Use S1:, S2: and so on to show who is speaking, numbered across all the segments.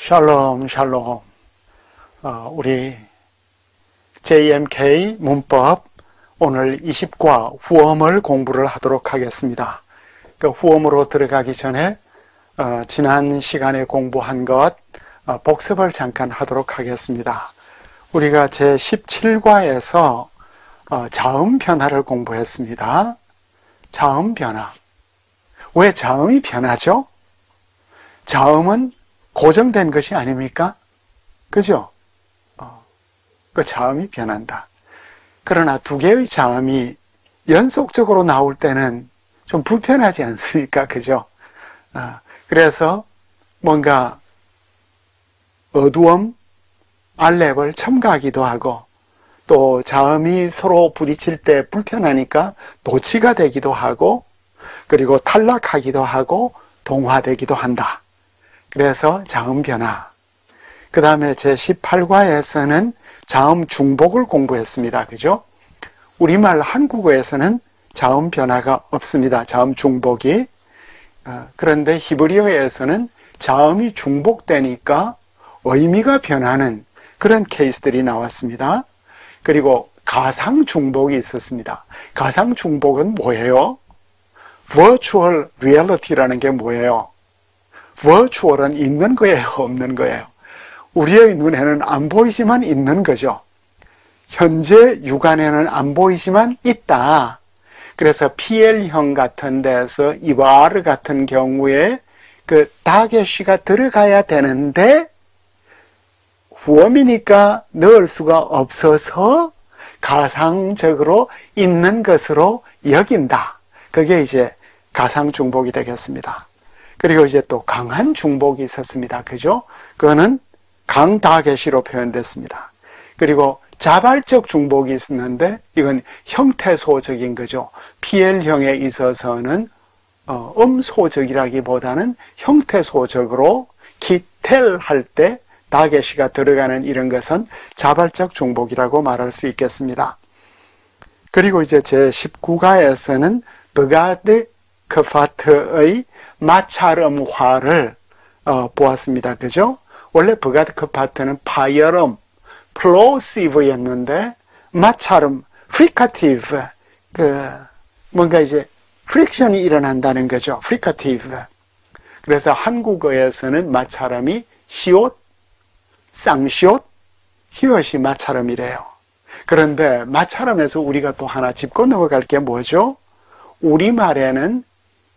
S1: 샬롬, 샬롬. 우리 JMK 문법 오늘 20과 후엄을 공부를 하도록 하겠습니다. 그 후엄으로 들어가기 전에 지난 시간에 공부한 것 복습을 잠깐 하도록 하겠습니다. 우리가 제17과에서 자음 변화를 공부했습니다. 자음 변화. 왜 자음이 변하죠? 자음은 고정된 것이 아닙니까? 그죠? 그 자음이 변한다. 그러나 두 개의 자음이 연속적으로 나올 때는 좀 불편하지 않습니까? 그죠? 그래서 뭔가 어두움, 알렙을 첨가하기도 하고 또 자음이 서로 부딪힐 때 불편하니까 도치가 되기도 하고 그리고 탈락하기도 하고 동화되기도 한다. 그래서 자음 변화. 그 다음에 제18과에서는 자음 중복을 공부했습니다. 그죠? 우리말 한국어에서는 자음 변화가 없습니다. 자음 중복이. 그런데 히브리어에서는 자음이 중복되니까 의미가 변하는 그런 케이스들이 나왔습니다. 그리고 가상 중복이 있었습니다. 가상 중복은 뭐예요? Virtual Reality라는 게 뭐예요? Virtual은 있는 거예요, 없는 거예요? 우리의 눈에는 안 보이지만 있는 거죠. 현재 육안에는 안 보이지만 있다. 그래서 PL형 같은 데서 이바르 같은 경우에 그 다게시가 들어가야 되는데 후엄이니까 넣을 수가 없어서 가상적으로 있는 것으로 여긴다. 그게 이제 가상 중복이 되겠습니다. 그리고 이제 또 강한 중복이 있었습니다. 그죠? 그거는 강다게시로 표현됐습니다. 그리고 자발적 중복이 있었는데 이건 형태소적인 거죠. PL형에 있어서는 음소적이라기보다는 형태소적으로 기텔 할 때 다게시가 들어가는 이런 것은 자발적 중복이라고 말할 수 있겠습니다. 그리고 이제 제19과에서는 버가드 크파트의 마찰음화를 보았습니다. 그죠? 원래 버가드 크파트는 파열음, 플로시브였는데 마찰음, 프리카티브, 뭔가 이제 프릭션이 일어난다는 거죠. 프리카티브. 그래서 한국어에서는 마찰음이 시옷, 쌍시옷, 히읗이 마찰음이래요. 그런데 마찰음에서 우리가 또 하나 짚고 넘어갈 게 뭐죠? 우리말에는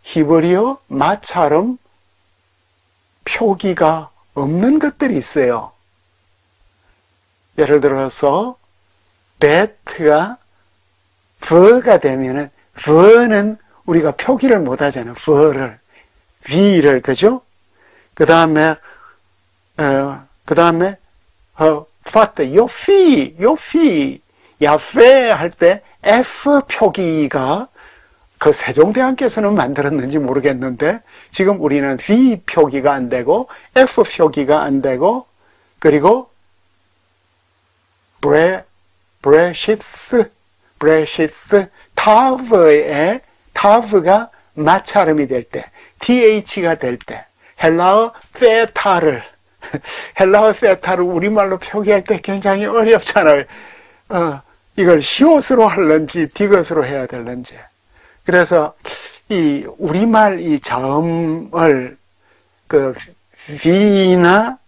S1: 히브리어 마찰음 표기가 없는 것들이 있어요. 예를 들어서 베트가 버가 되면은 버는 우리가 표기를 못 하잖아요. 버를 V를 그죠? 그 다음에 파트 요피 야페 할 때 F 표기가 그 세종대왕께서는 만들었는지 모르겠는데 지금 우리는 V 표기가 안 되고 F 표기가 안 되고 그리고 브레시스 타브가 마찰음이 될 때 TH가 될 때 헬라어 페타를 우리말로 표기할 때 굉장히 어렵잖아요. 이걸 시옷으로 할런지 디귿으로 해야 될런지. 그래서 이 우리말 이 자음을 그 V나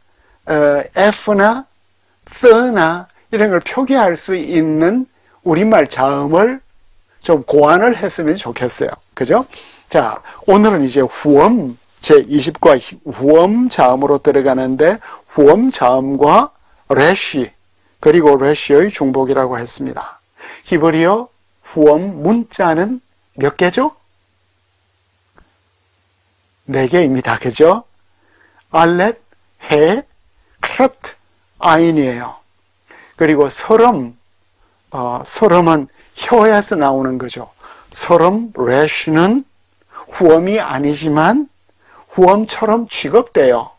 S1: F나 Th나 이런 걸 표기할 수 있는 우리말 자음을 좀 고안을 했으면 좋겠어요. 그죠? 자, 오늘은 이제 후엄 제20과 후엄 자음으로 들어가는데 후엄 자음과 레쉬 그리고 레쉬의 중복이라고 했습니다. 히브리어 후엄 문자는 몇 개죠? 4개입니다. 그죠? 알렛, 해, 캣, 아인이에요. 그리고 설음, 설음은 혀에서 나오는 거죠. 설음, 레쉬는 후엄이 아니지만 후엄처럼 취급돼요.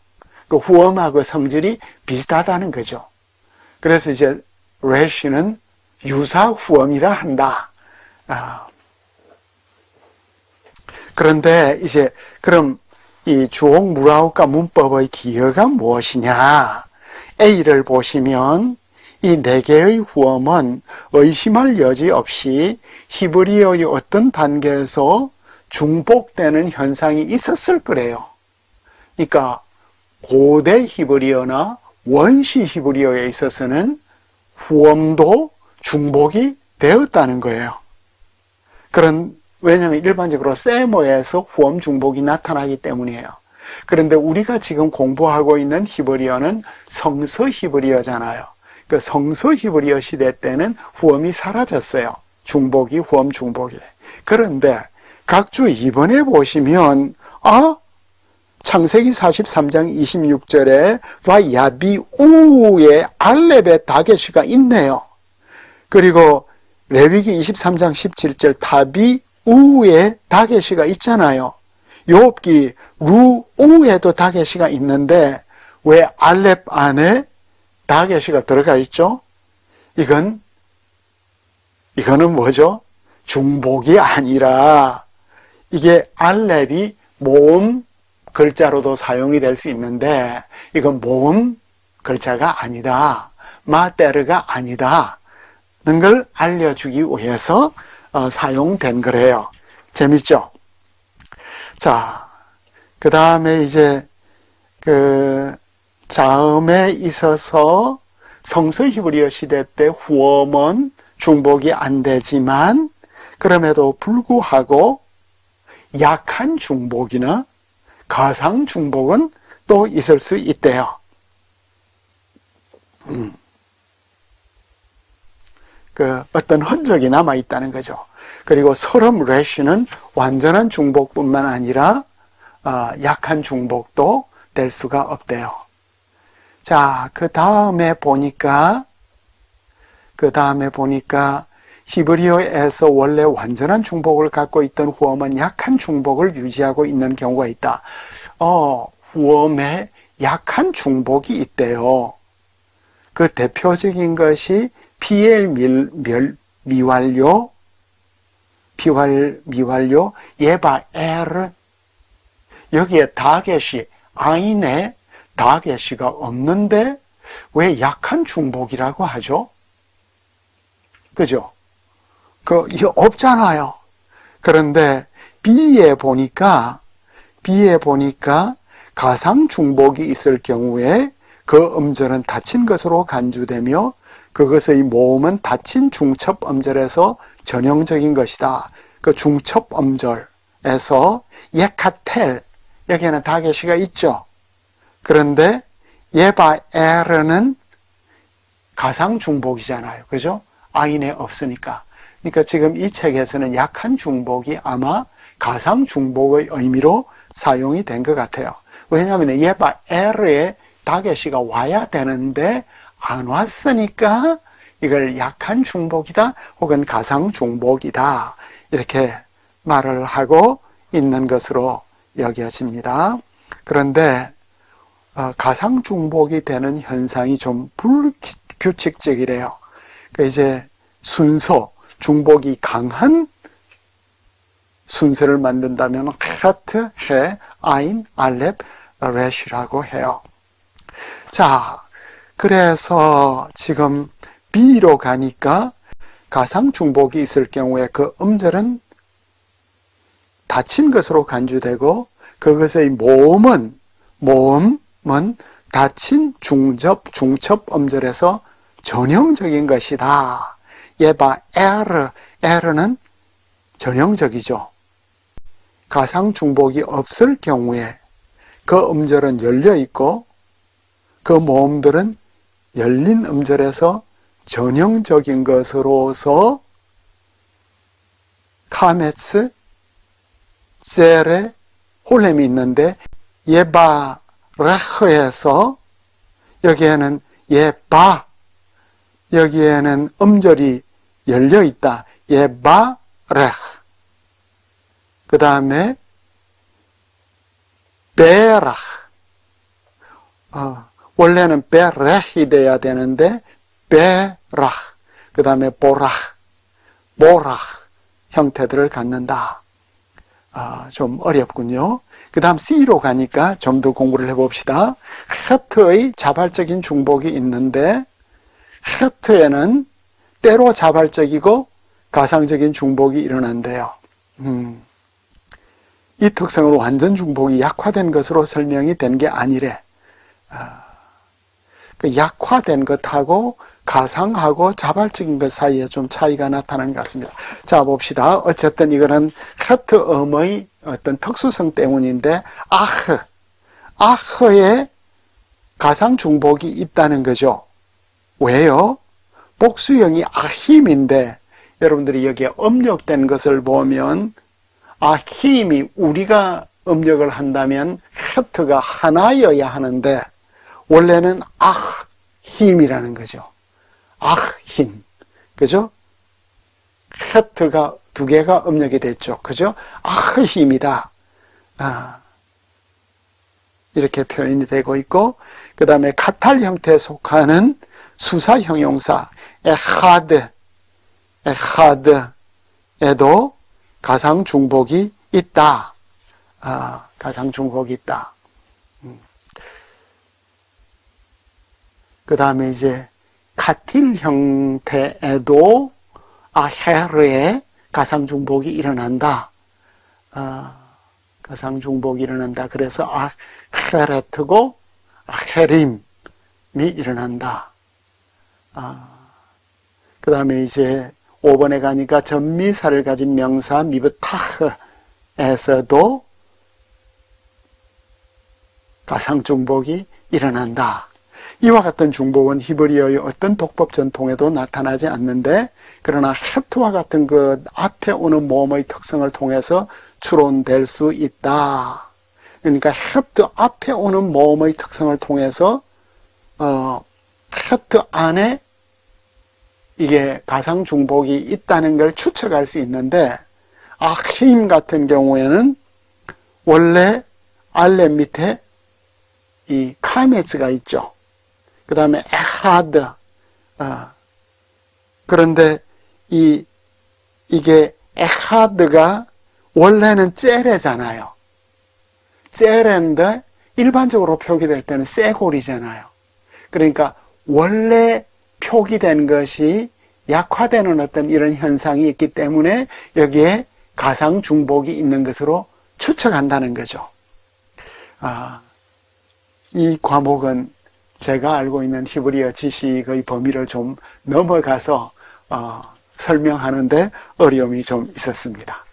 S1: 그 후엄하고 성질이 비슷하다는 거죠. 그래서 이제 레쉬는 유사 후엄이라 한다. 그런데 이제 그럼 이 주옥 무라우카 문법의 기여가 무엇이냐? A를 보시면 이 네 개의 후엄은 의심할 여지 없이 히브리어의 어떤 단계에서 중복되는 현상이 있었을 거래요. 그러니까 고대 히브리어나 원시 히브리어에 있어서는 후엄도 중복이 되었다는 거예요. 왜냐하면 일반적으로 세모에서 후엄 중복이 나타나기 때문이에요. 그런데 우리가 지금 공부하고 있는 히브리어는 성서 히브리어잖아요. 그 성서 히브리어 시대 때는 후엄이 사라졌어요. 중복이, 후엄 중복이. 그런데 각주 2번에 보시면 창세기 43장 26절에 와야비우의 알렙의 다게시가 있네요. 그리고 레위기 23장 17절 다비우의 다게시가 있잖아요. 욥기 루우에도 다게시가 있는데 왜 알렙 안에 다게시가 들어가 있죠? 이거는 뭐죠? 중복이 아니라 이게 알렙이 모음 글자로도 사용이 될 수 있는데 이건 모음 글자가 아니다. 마테르가 아니다. 는 걸 알려주기 위해서 사용된 거래요. 재밌죠? 자, 그 다음에 이제 자음에 있어서 성서 히브리어 시대 때 후엄은 중복이 안 되지만 그럼에도 불구하고 약한 중복이나 가상 중복은 또 있을 수 있대요. 어떤 흔적이 남아 있다는 거죠. 그리고 서럼 레쉬는 완전한 중복뿐만 아니라 약한 중복도 될 수가 없대요. 자, 그 다음에 보니까 히브리어에서 원래 완전한 중복을 갖고 있던 후엄은 약한 중복을 유지하고 있는 경우가 있다. 후엄에 약한 중복이 있대요. 그 대표적인 것이 피엘 미완료, 예바 에르. 여기에 다게시, 아인에 다게시가 없는데 왜 약한 중복이라고 하죠? 그죠? 이거 없잖아요. 그런데 B에 보니까 가상 중복이 있을 경우에 그 음절은 닫힌 것으로 간주되며 그것의 모음은 닫힌 중첩 음절에서 전형적인 것이다. 그 중첩 음절에서 예카텔, 여기에는 다게시가 있죠. 그런데 예바에르는 가상 중복이잖아요. 그죠? 아인에 없으니까. 그러니까 지금 이 책에서는 약한 중복이 아마 가상 중복의 의미로 사용이 된 것 같아요. 왜냐하면 예바에르에 다게시가 와야 되는데 안 왔으니까 이걸 약한 중복이다 혹은 가상 중복이다 이렇게 말을 하고 있는 것으로 여겨집니다. 그런데 가상 중복이 되는 현상이 좀 불규칙적이래요. 이제 중복이 강한 순서를 만든다면 카트, 해, 아인, 알렙, 레쉬라고 해요. 자, 그래서 지금 B로 가니까 가상 중복이 있을 경우에 그 음절은 닫힌 것으로 간주되고 그것의 모음은 닫힌 중첩 음절에서 전형적인 것이다. 예바 에르는 전형적이죠. 가상 중복이 없을 경우에 그 음절은 열려 있고 그 모음들은 열린 음절에서 전형적인 것으로서 카메츠, 세레, 홀렘이 있는데 예바레흐에서 여기에는 예바, 여기에는 음절이 열려 있다. 예바레흐. 그 다음에 베라흐. 원래는 베레히 돼야 되는데 베라흐. 그 다음에 보라흐 형태들을 갖는다. 좀 어렵군요. 그 다음 C로 가니까 좀 더 공부를 해봅시다. 헤트의 자발적인 중복이 있는데 헤트에는 때로 자발적이고 가상적인 중복이 일어난대요. 이 특성으로 완전 중복이 약화된 것으로 설명이 된 게 아니래. 그 약화된 것하고 가상하고 자발적인 것 사이에 좀 차이가 나타나는 것 같습니다. 자, 봅시다. 어쨌든 이거는 헤트음의 어떤 특수성 때문인데 아흐에 가상 중복이 있다는 거죠. 왜요? 복수형이 아힘인데 여러분들이 여기에 음력된 것을 보면 아힘이 우리가 음력을 한다면 헤트가 하나여야 하는데 원래는 아힘이라는 거죠. 아힘. 그죠? 헤트가 두 개가 음력이 됐죠. 그죠? 아힘이다. 이렇게 표현이 되고 있고, 그 다음에 카탈 형태에 속하는 수사 형용사, 에하드에도 가상 중복이 있다. 가상 중복이 있다. 그 다음에 이제 카틸 형태에도 아헤르에 가상 중복이 일어난다. 가상 중복이 일어난다. 그래서 아헤레트고 아헤림이 일어난다. 그 다음에 이제 5번에 가니까 전미사를 가진 명사 미브타흐에서도 가상 중복이 일어난다. 이와 같은 중복은 히브리어의 어떤 독법 전통에도 나타나지 않는데 그러나 헤트와 같은 그 앞에 오는 모음의 특성을 통해서 추론될 수 있다. 그러니까 헤트 앞에 오는 모음의 특성을 통해서 헤트 안에 이게 가상 중복이 있다는 걸 추측할 수 있는데 아힘 같은 경우에는 원래 알렙 밑에 이 카메츠가 있죠. 그 다음에 에하드. 그런데 이게 에하드가 원래는 째레잖아요. 째레인데 일반적으로 표기될 때는 쇠골이잖아요. 그러니까 원래 표기된 것이 약화되는 어떤 이런 현상이 있기 때문에 여기에 가상 중복이 있는 것으로 추측한다는 거죠. 이 과목은 제가 알고 있는 히브리어 지식의 범위를 좀 넘어가서 설명하는데 어려움이 좀 있었습니다.